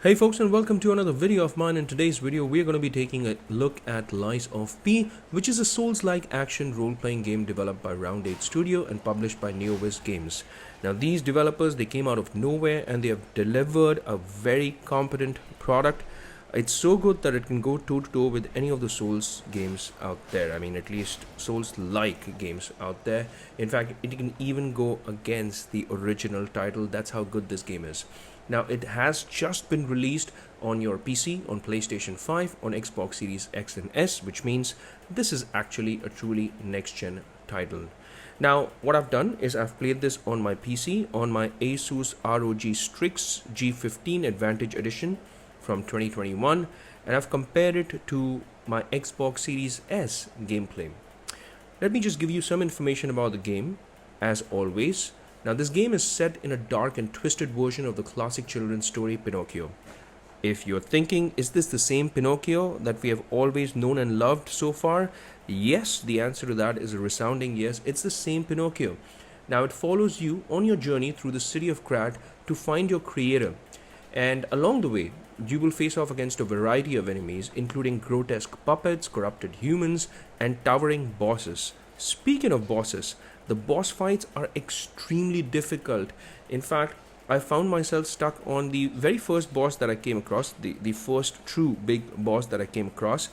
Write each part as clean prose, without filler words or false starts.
Hey folks, and welcome to another video of mine. In today's video we're going to be taking a look at Lies of P, which is a Souls-like action role-playing game developed by Round8 Studio and published by Neowiz Games. Now these developers, they came out of nowhere and they have delivered a very competent product. It's so good that it can go toe-to-toe with any of the Souls games out there. I mean, at least Souls-like games out there. In fact, it can even go against the original title. That's how good this game is. Now, it has just been released on your PC, on PlayStation 5, on Xbox Series X and S, which means this is actually a truly next-gen title. Now, what I've done is I've played this on my PC, on my Asus ROG Strix G15 Advantage Edition from 2021, and I've compared it to my Xbox Series S gameplay. Let me just give you some information about the game, as always. Now, this game is set in a dark and twisted version of the classic children's story Pinocchio. If you're thinking, is this the same Pinocchio that we have always known and loved so far? Yes, the answer to that is a resounding yes. It's the same Pinocchio. Now, it follows you on your journey through the city of Krat to find your creator. And along the way, you will face off against a variety of enemies, including grotesque puppets, corrupted humans, and towering bosses. Speaking of bosses, the boss fights are extremely difficult. In fact, I found myself stuck on the very first boss that I came across, the first true big boss that I came across.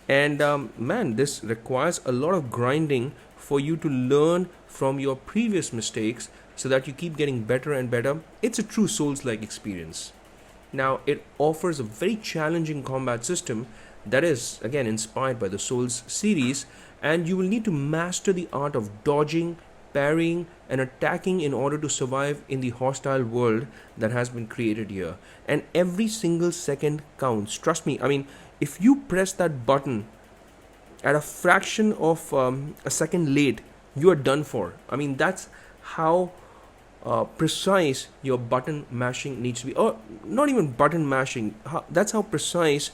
And man, this requires a lot of grinding for you to learn from your previous mistakes so that you keep getting better and better. It's a true Souls-like experience. Now, it offers a very challenging combat system that is, again, inspired by the Souls series, and you will need to master the art of dodging, parrying, and attacking in order to survive in the hostile world that has been created here. And every single second counts. Trust me, I mean, if you press that button at a fraction of a second late, you are done for. I mean, that's how precise your button mashing needs to be, or not even button mashing, that's how precise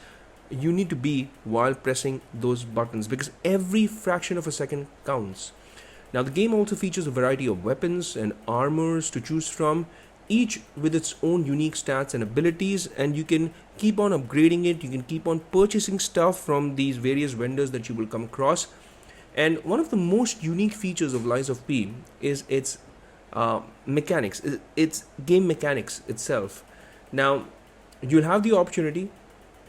you need to be while pressing those buttons, because every fraction of a second counts. Now, the game also features a variety of weapons and armors to choose from, each with its own unique stats and abilities, and you can keep on upgrading it. You can keep on purchasing stuff from these various vendors that you will come across. And one of the most unique features of Lies of P is its mechanics, its game mechanics itself. Now, you'll have the opportunity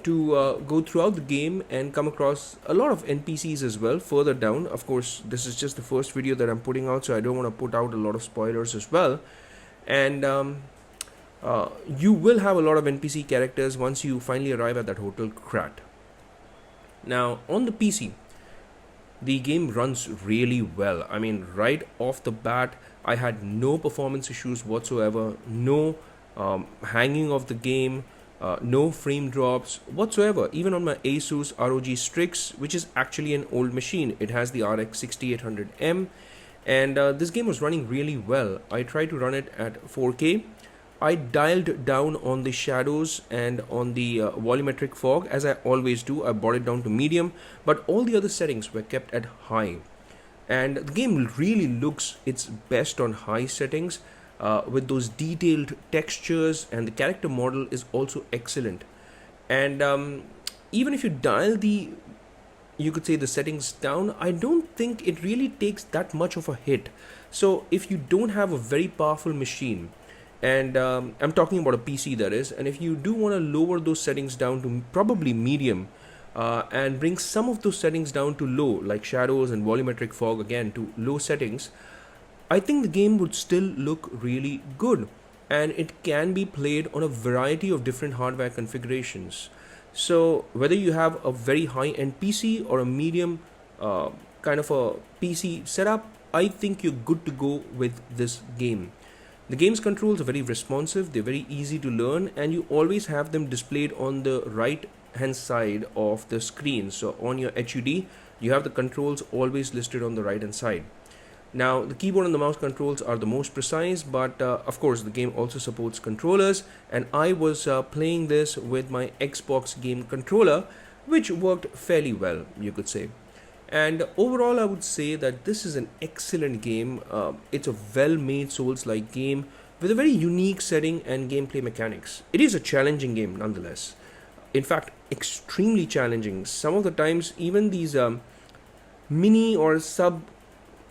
to go throughout the game and come across a lot of NPCs as well further down. Of course, this is just the first video that I'm putting out, so I don't want to put out a lot of spoilers as well. And you will have a lot of NPC characters once you finally arrive at that hotel Krat. Now, on the PC, the game runs really well. I mean, right off the bat, I had no performance issues whatsoever, no hanging of the game, no frame drops whatsoever. Even on my Asus ROG Strix, which is actually an old machine, it has the RX 6800M, and this game was running really well. I tried to run it at 4K. I dialed down on the shadows and on the volumetric fog, as I always do. I brought it down to medium, but all the other settings were kept at high. And the game really looks its best on high settings, with those detailed textures, and the character model is also excellent. And even if you dial you could say the settings down, I don't think it really takes that much of a hit. So if you don't have a very powerful machine, and I'm talking about a PC that is, and if you do want to lower those settings down to probably medium, and bring some of those settings down to low, like shadows and volumetric fog again to low settings, I think the game would still look really good, and it can be played on a variety of different hardware configurations. So whether you have a very high-end PC or a medium kind of a PC setup, I think you're good to go with this game. The game's controls are very responsive, they're very easy to learn, and you always have them displayed on the right hand side of the screen. So on your HUD, you have the controls always listed on the right hand side. Now, the keyboard and the mouse controls are the most precise, but of course the game also supports controllers, and I was playing this with my Xbox game controller, which worked fairly well, you could say. And overall, I would say that this is an excellent game. It's a well-made Souls-like game with a very unique setting and gameplay mechanics. It is a challenging game nonetheless. In fact, extremely challenging. Some of the times, even these mini or sub,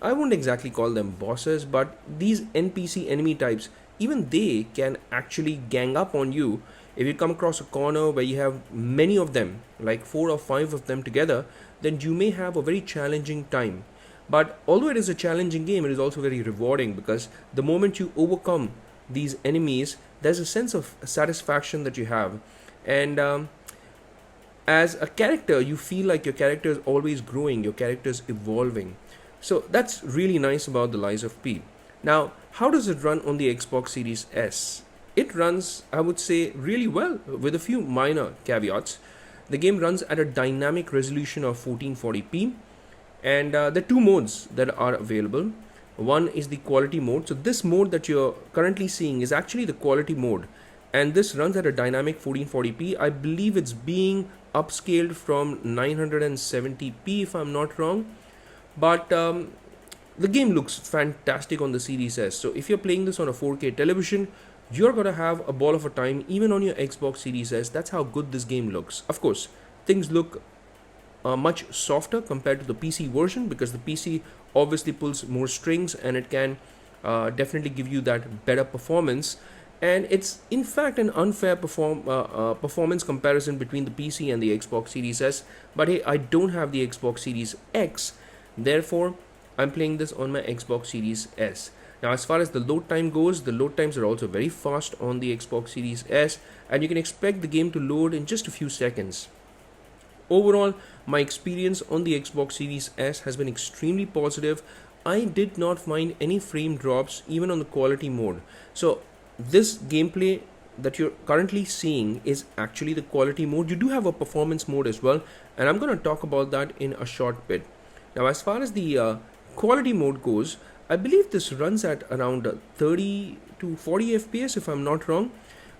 I wouldn't exactly call them bosses, but these NPC enemy types, even they can actually gang up on you. If you come across a corner where you have many of them, like 4 or 5 of them together, then you may have a very challenging time. But although it is a challenging game, it is also very rewarding, because the moment you overcome these enemies, there's a sense of satisfaction that you have. And as a character, you feel like your character is always growing, your character is evolving. So that's really nice about the Lies of P. Now, how does it run on the Xbox Series S? It runs, I would say, really well, with a few minor caveats. The game runs at a dynamic resolution of 1440p, and there are 2 modes that are available. One is the quality mode. So this mode that you're currently seeing is actually the quality mode, and this runs at a dynamic 1440p. I believe it's being upscaled from 970p if I'm not wrong, but the game looks fantastic on the Series S. So if you're playing this on a 4K television, you're gonna have a ball of a time even on your Xbox Series S. That's how good this game looks. Of course, things look much softer compared to the PC version, because the PC obviously pulls more strings and it can definitely give you that better performance. And it's in fact an unfair performance comparison between the PC and the Xbox Series S. But hey, I don't have the Xbox Series X, therefore I'm playing this on my Xbox Series S. Now, as far as the load time goes, the load times are also very fast on the Xbox Series S, and you can expect the game to load in just a few seconds. Overall, my experience on the Xbox Series S has been extremely positive. I did not find any frame drops even on the quality mode. So this gameplay that you're currently seeing is actually the quality mode. You do have a performance mode as well, and I'm going to talk about that in a short bit. Now, as far as the quality mode goes, I believe this runs at around 30 to 40 FPS if I'm not wrong.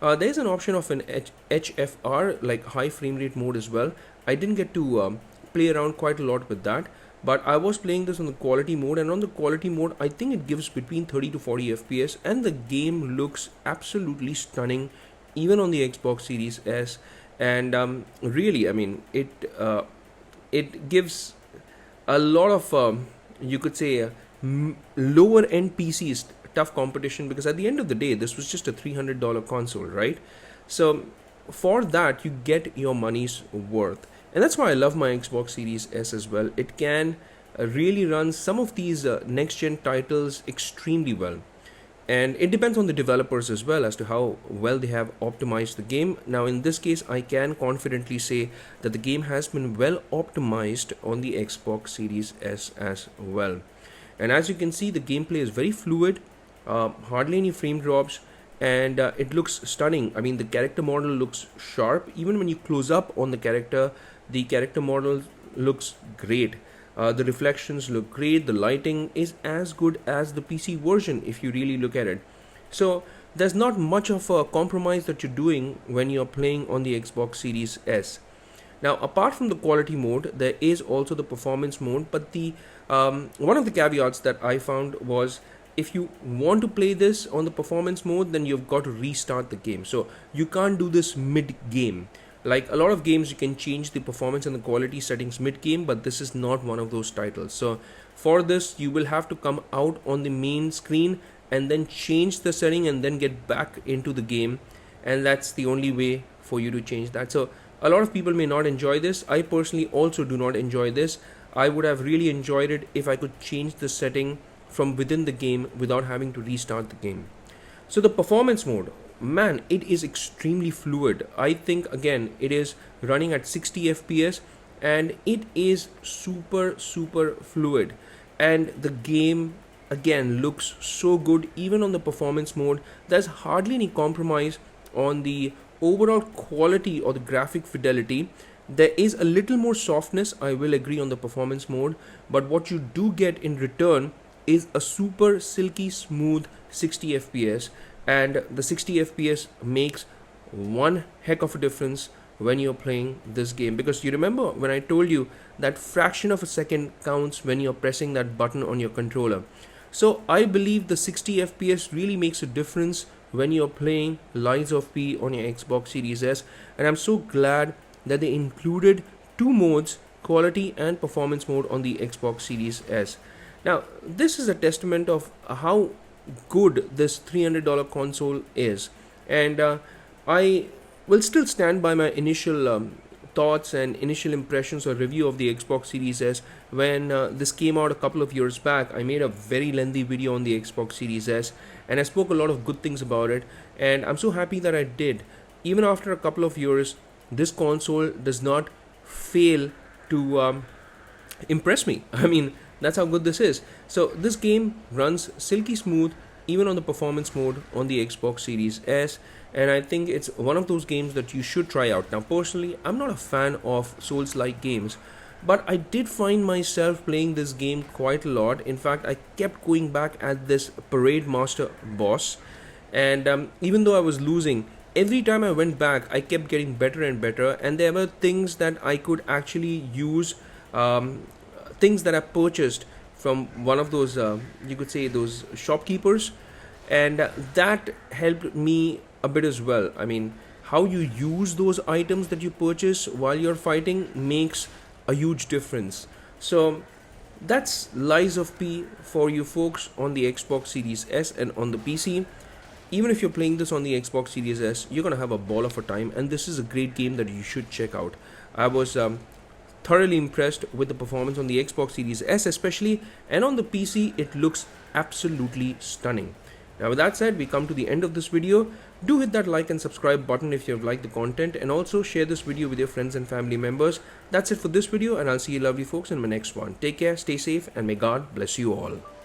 There's an option of an HFR, like high frame rate mode as well. I didn't get to play around quite a lot with that, but I was playing this on the quality mode, and on the quality mode I think it gives between 30 to 40 FPS, and the game looks absolutely stunning even on the Xbox Series S. And really, I mean, it gives a lot of you could say lower end PCs tough competition, because at the end of the day this was just a $300 console, right? So for that you get your money's worth, and that's why I love my Xbox Series S as well. It can really run some of these next gen titles extremely well, and it depends on the developers as well as to how well they have optimized the game. Now in this case, I can confidently say that the game has been well optimized on the Xbox Series S as well. And as you can see, the gameplay is very fluid, hardly any frame drops, and it looks stunning. I mean, the character model looks sharp. Even when you close up on the character model looks great. The reflections look great. The lighting is as good as the PC version if you really look at it. So there's not much of a compromise that you're doing when you're playing on the Xbox Series S. Now, apart from the quality mode, there is also the performance mode, but the one of the caveats that I found was, if you want to play this on the performance mode, then you've got to restart the game. So you can't do this mid-game. Like a lot of games, you can change the performance and the quality settings mid-game, but this is not one of those titles. So for this, you will have to come out on the main screen and then change the setting and then get back into the game, and that's the only way for you to change that. So a lot of people may not enjoy this. I personally also do not enjoy this. I would have really enjoyed it if I could change the setting from within the game without having to restart the game. So the performance mode, man, it is extremely fluid. I think again it is running at 60 FPS, and it is super fluid, and the game again looks so good even on the performance mode. There's hardly any compromise on the overall quality or the graphic fidelity. There is a little more softness, I will agree, on the performance mode, but what you do get in return is a super silky smooth 60 FPS, and the 60 FPS makes one heck of a difference when you're playing this game, because you remember when I told you that fraction of a second counts when you're pressing that button on your controller. So I believe the 60 FPS really makes a difference when you're playing Lies of P on your Xbox Series S, and I'm so glad that they included two modes, quality and performance mode, on the Xbox Series S. Now, this is a testament of how good this $300 console is, and I will still stand by my initial thoughts and initial impressions or review of the Xbox Series S. When this came out a couple of years back, I made a very lengthy video on the Xbox Series S, and I spoke a lot of good things about it, and I'm so happy that I did. Even after a couple of years, this console does not fail to impress me. I mean, that's how good this is. So this game runs silky smooth even on the performance mode on the Xbox Series S, and I think it's one of those games that you should try out. Now, personally, I'm not a fan of Souls-like games, but I did find myself playing this game quite a lot. In fact, I kept going back at this Parade Master boss, and even though I was losing, every time I went back, I kept getting better and better, and there were things that I could actually use, things that I purchased from one of those, you could say, those shopkeepers, and that helped me a bit as well. I mean, how you use those items that you purchase while you're fighting makes a huge difference. So that's Lies of P for you folks on the Xbox Series S and on the PC. Even if you're playing this on the Xbox Series S, you're gonna have a ball of a time, and this is a great game that you should check out. I was thoroughly impressed with the performance on the Xbox Series S especially, and on the PC it looks absolutely stunning. Now, with that said, we come to the end of this video. Do hit that like and subscribe button if you have liked the content, and also share this video with your friends and family members. That's it for this video, and I'll see you lovely folks in my next one. Take care, stay safe, and may God bless you all.